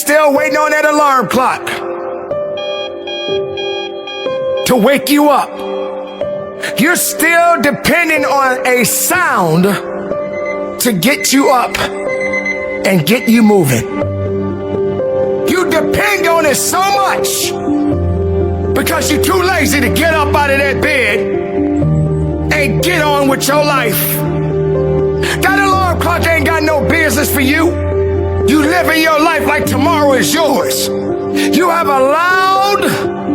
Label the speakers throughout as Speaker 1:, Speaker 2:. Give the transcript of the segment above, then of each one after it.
Speaker 1: still waiting on that alarm clock to wake you up. You're still depending on a sound to get you up and get you moving. You depend on it so much because you're too lazy to get up out of that bed and get on with your life. That alarm clock ain't got no business for you. You living your life like tomorrow is yours. You have allowed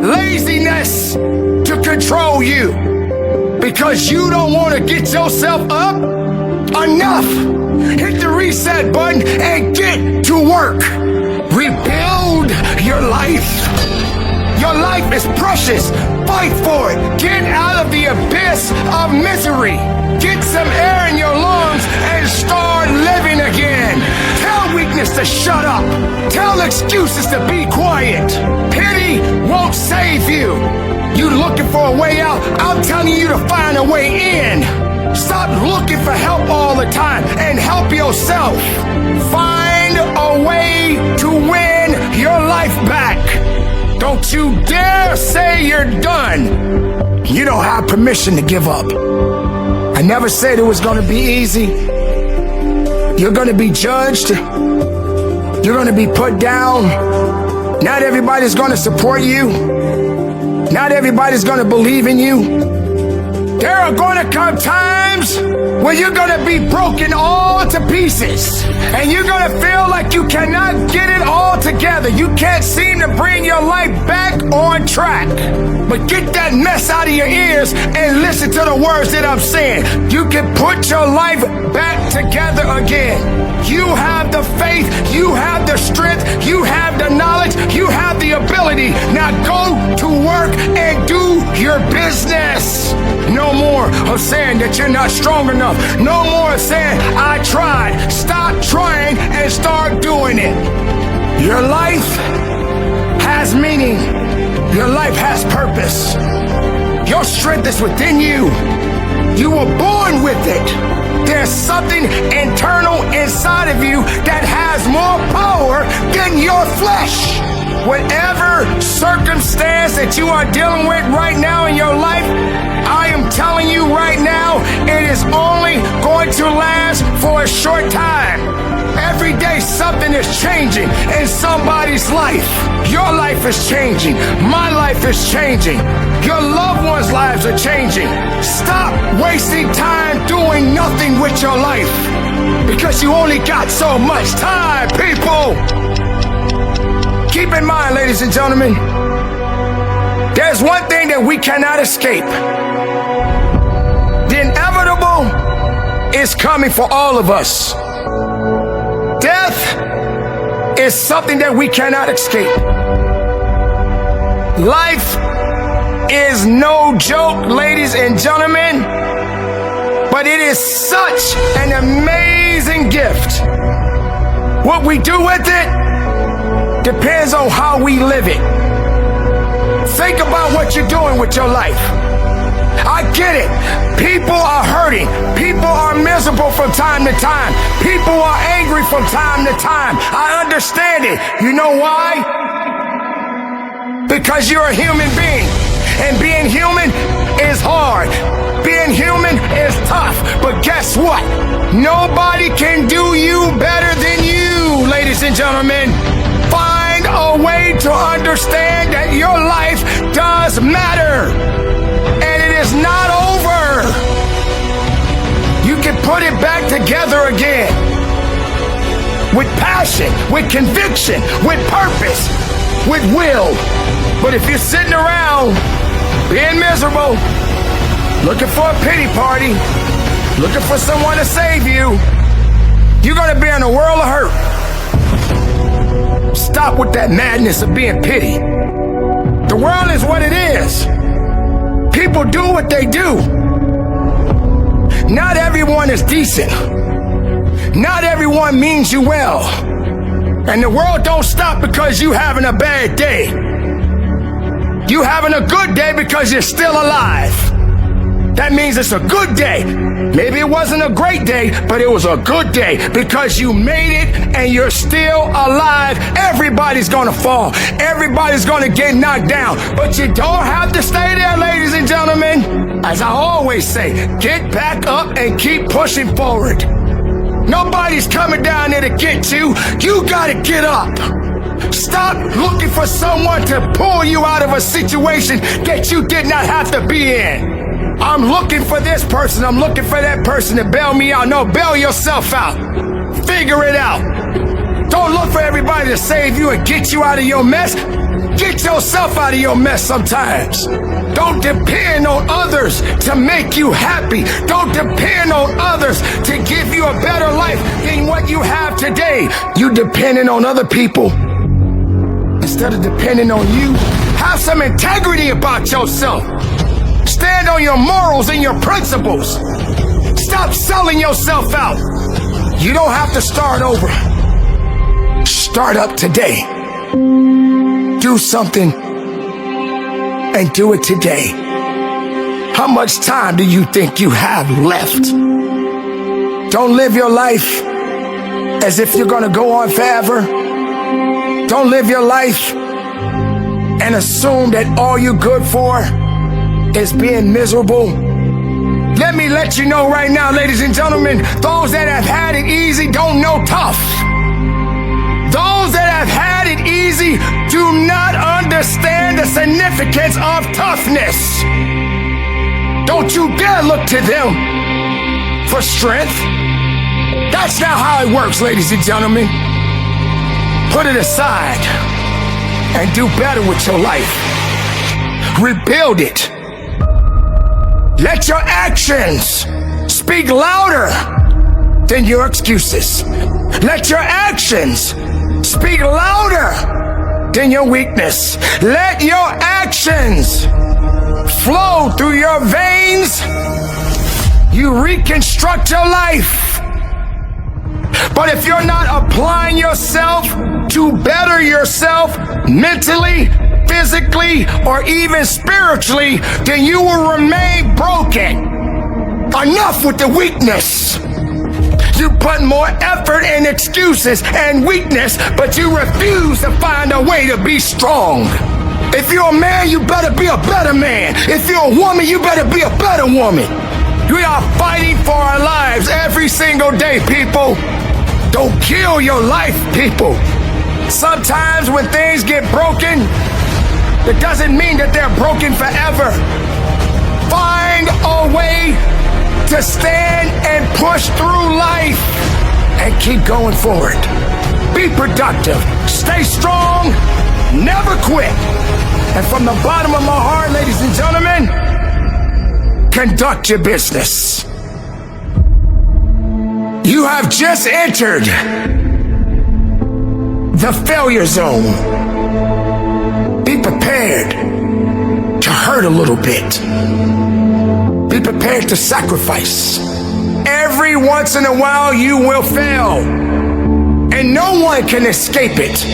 Speaker 1: laziness to control you because you don't want to get yourself up. Enough. Hit the reset button and get to work. Rebuild your life. Your life is precious. Fight for it. Get out of the abyss of misery. Get some air in your lungs and start living again. Tell weakness to shut up. Tell excuses to be quiet. Pity won't save you. You looking for a way out? I'm telling you to find a way in. Stop looking for help all the time and help yourself. Find a way to win your life back. Don't you dare say you're done. You don't have permission to give up. I never said it was going to be easy. You're going to be judged. You're going to be put down. Not everybody's going to support you. Not everybody's going to believe in you. There are going to come times when you're going to be broken all to pieces. And you're going to feel like you cannot get it all together. You can't seem to bring your life back on track. But get that mess out of your ears and listen to the words that I'm saying. You can put your life back together again. You have the faith. You have the strength. You have the knowledge. You have the ability. Now go to work and do your business. No more of saying that you're not strong enough. No more of saying, I tried. Stop trying and start doing it. Your life has meaning. Your life has purpose. Your strength is within you. You were born with it. There's something internal inside of you that has more power than your flesh. Whatever circumstance that you are dealing with right now in your life, I am telling you right now, it is only going to last for a short time. Every day something is changing in somebody's life. Your life is changing. My life is changing. Your loved ones' lives are changing. Stop wasting time doing nothing with your life because you only got so much time, people. Keep in mind, ladies and gentlemen, there's one thing that we cannot escape. The inevitable is coming for all of us. Death is something that we cannot escape. Life is no joke, ladies and gentlemen, but it is such an amazing gift. What we do with it depends on how we live it. Think about what you're doing with your life. I get it. People are hurting. People are miserable from time to time. People are angry from time to time. I understand it. You know why? Because you're a human being. And being human is hard. Being human is tough. But guess what? Nobody can do you better than you, ladies and gentlemen. Find a way to understand that your life does matter. And it is not over. You can put it back together again. With passion, with conviction, with purpose, with will. But if you're sitting around being miserable, looking for a pity party, looking for someone to save you, you're going to be in a world of hurt. Stop with that madness of being pity. The world is what it is. People do what they do. Not everyone is decent. Not everyone means you well. And the world don't stop because you having a bad day. You having a good day because you're still alive. That means it's a good day. Maybe it wasn't a great day, but it was a good day because you made it and you're still alive. Everybody's gonna fall. Everybody's gonna get knocked down. But you don't have to stay there, ladies and gentlemen. As I always say, get back up and keep pushing forward. Nobody's coming down there to get you. You gotta get up. Stop looking for someone to pull you out of a situation that you did not have to be in. I'm looking for this person. I'm looking for that person to bail me out. No, bail yourself out. Figure it out. Don't look for everybody to save you and get you out of your mess. Get yourself out of your mess sometimes. Don't depend on others to make you happy. Don't depend on others to give you a better life than what you have today. You depending on other people instead of depending on you. Have some integrity about yourself. Stand on your morals and your principles. Stop selling yourself out. You don't have to start over. Start up today. Do something and do it today. How much time do you think you have left? Don't live your life as if you're going to go on forever. Don't live your life and assume that all you're good for is being miserable. Let me let you know right now, ladies and gentlemen, those that have had it easy don't know tough. Those that have had it easy do not understand the significance of toughness. Don't you dare look to them for strength. That's not how it works, ladies and gentlemen. Put it aside and do better with your life. Rebuild it. Let your actions speak louder than your excuses. Let your actions speak louder than your weakness. Let your actions flow through your veins. You reconstruct your life. But if you're not applying yourself to better yourself mentally, physically, or even spiritually, then you will remain broken. Enough with the weakness. You put more effort in excuses and weakness, but you refuse to find a way to be strong. If you're a man, you better be a better man. If you're a woman, you better be a better woman. We are fighting for our lives every single day, people. Don't kill your life, people. Sometimes when things get broken, it doesn't mean that they're broken forever. Find a way to stand and push through life and keep going forward. Be productive. Stay strong. Never quit. And from the bottom of my heart, ladies and gentlemen, conduct your business. You have just entered the failure zone. Be prepared to hurt a little bit. Be prepared to sacrifice. Every once in a while you will fail, and no one can escape it.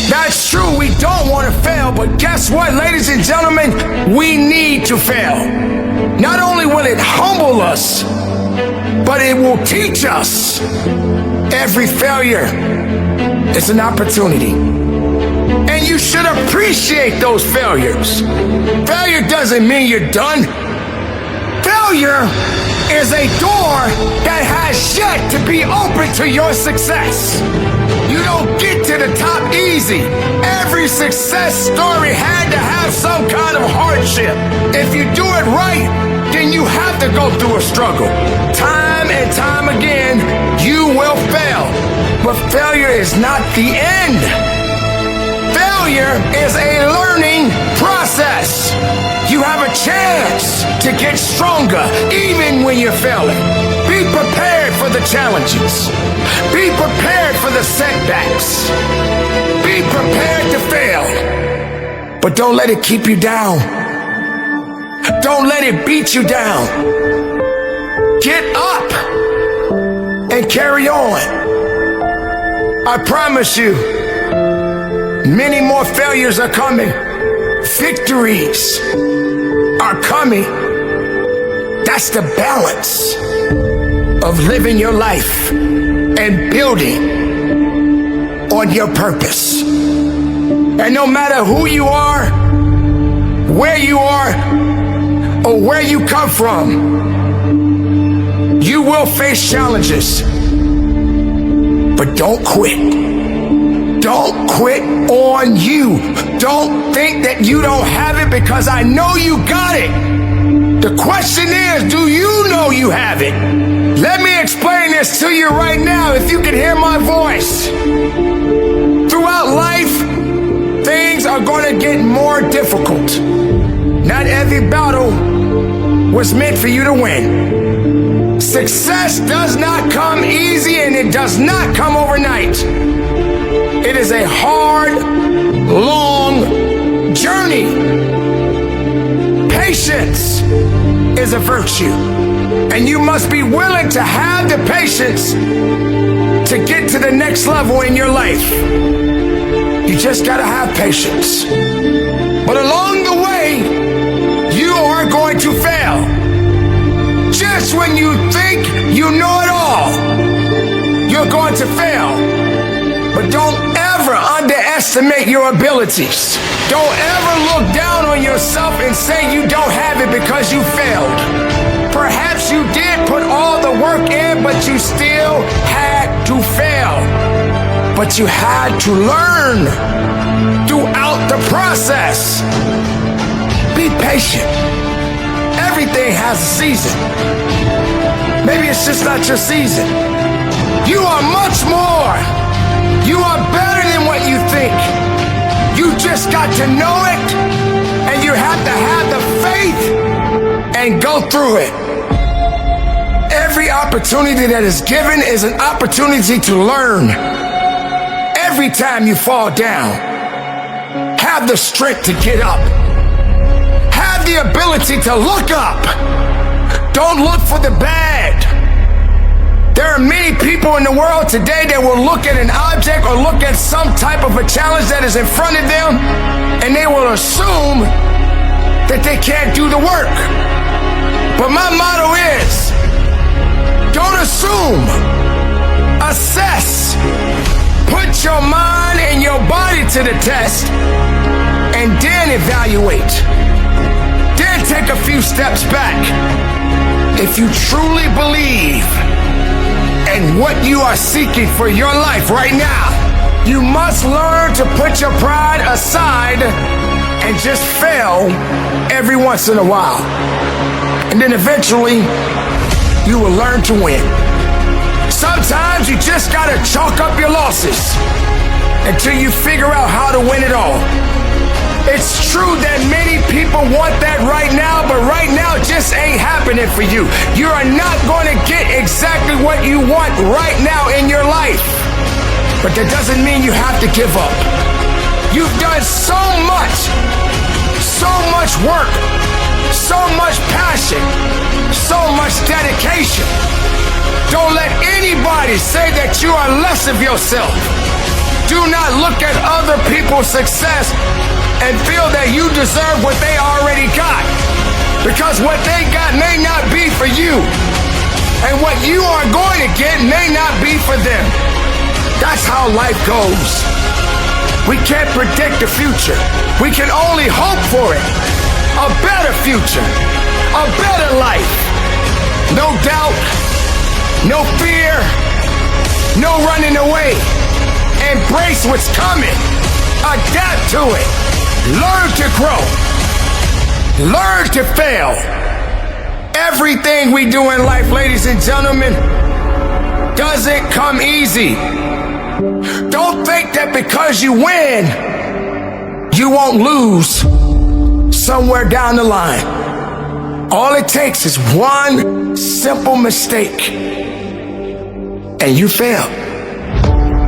Speaker 1: That's true, we don't want to fail, but guess what, ladies and gentlemen? We need to fail. Not only will it humble us, but it will teach us. Every failure is an opportunity. And you should appreciate those failures. Failure doesn't mean you're done. Failure is a door that has yet to be open to your success. You don't get to the top easy. Every success story had to have some kind of hardship. If you do it right, then you have to go through a struggle. Time and time again, you will fail. But failure is not the end. Failure is a learning process. You have a chance to get stronger even when you're failing. Be prepared for the challenges. Be prepared for the setbacks. Be prepared to fail. But don't let it keep you down. Don't let it beat you down. Get up and carry on. I promise you, many more failures are coming. Victories are coming. That's the balance of living your life and building on your purpose. And no matter who you are, where you are, or where you come from, you will face challenges. But don't quit. Don't quit on you. Don't think that you don't have it, because I know you got it. The question is, do you know you have it? Let me explain this to you right now, if you can hear my voice. Throughout life, things are going to get more difficult. Not every battle was meant for you to win. Success does not come easy, and it does not come overnight. It is a hard, long journey. Patience is a virtue, and you must be willing to have the patience to get to the next level in your life. You just gotta have patience. But along the way, you are going to fail. Just when you think you know it all, you're going to fail. But don't ever underestimate your abilities. Don't ever look down on yourself and say you don't have it because you failed. Perhaps you did put all the work in, but you still had to fail. But you had to learn throughout the process. Be patient. Everything has a season. Maybe it's just not your season. You are much more. You are better than what you think. You just got to know it, and you have to have the faith and go through it. Every opportunity that is given is an opportunity to learn. Every time you fall down, have the strength to get up. Have the ability to look up. Don't look for the bad. There are many people in the world today that will look at an object or look at some type of a challenge that is in front of them, and they will assume that they can't do the work. But my motto is, don't assume, assess, put your mind and your body to the test, and then evaluate. Then take a few steps back. If you truly believe and what you are seeking for your life right now, you must learn to put your pride aside and just fail every once in a while. And then eventually, you will learn to win. Sometimes you just gotta chalk up your losses until you figure out how to win it all. It's true that many people want that right now, but right now just ain't happening for you. You are not going to get exactly what you want right now in your life. But that doesn't mean you have to give up. You've done so much work, so much passion, so much dedication. Don't let anybody say that you are less of yourself. Do not look at other people's success and feel that you deserve what they already got. Because what they got may not be for you. And what you are going to get may not be for them. That's how life goes. We can't predict the future. We can only hope for it. A better future. A better life. No doubt. No fear. No running away. Embrace what's coming. Adapt to it. Learn to grow. Learn to fail. Everything we do in life, ladies and gentlemen, doesn't come easy. Don't think that because you win, you won't lose somewhere down the line. All it takes is one simple mistake, and you fail.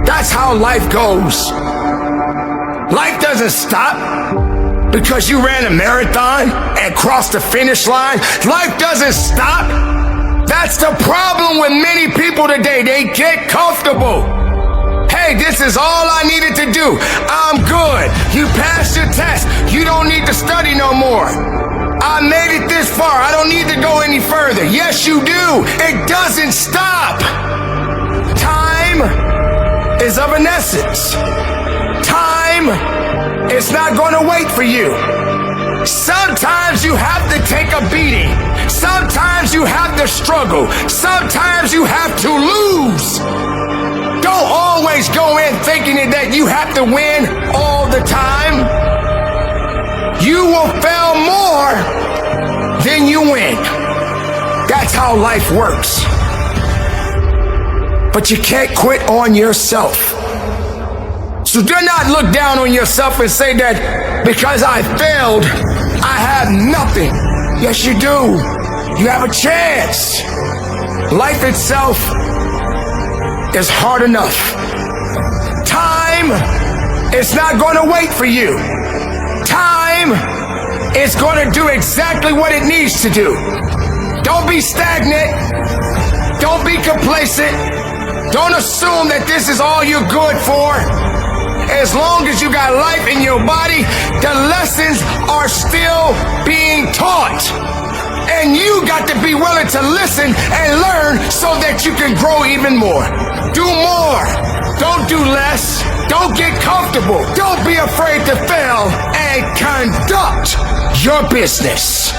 Speaker 1: That's how life goes. Life doesn't stop because you ran a marathon and crossed the finish line. Life doesn't stop. That's the problem with many people today. They get comfortable. Hey, this is all I needed to do. I'm good. You passed your test. You don't need to study no more. I made it this far. I don't need to go any further. Yes, you do. It doesn't stop. Time is of an essence. Time is not going to wait for you. Sometimes you have to take a beating. Sometimes you have to struggle. Sometimes you have to lose. Don't always go in thinking that you have to win all the time. You will fail more than you win. That's how life works. But you can't quit on yourself. So do not look down on yourself and say that because I failed, I have nothing. Yes, you do. You have a chance. Life itself is hard enough. Time is not going to wait for you. Time is going to do exactly what it needs to do. Don't be stagnant. Don't be complacent. Don't assume that this is all you're good for. As long as you got life in your body, the lessons are still being taught. And you got to be willing to listen and learn so that you can grow even more. Do more. Don't do less. Don't get comfortable. Don't be afraid to fail and conduct your business.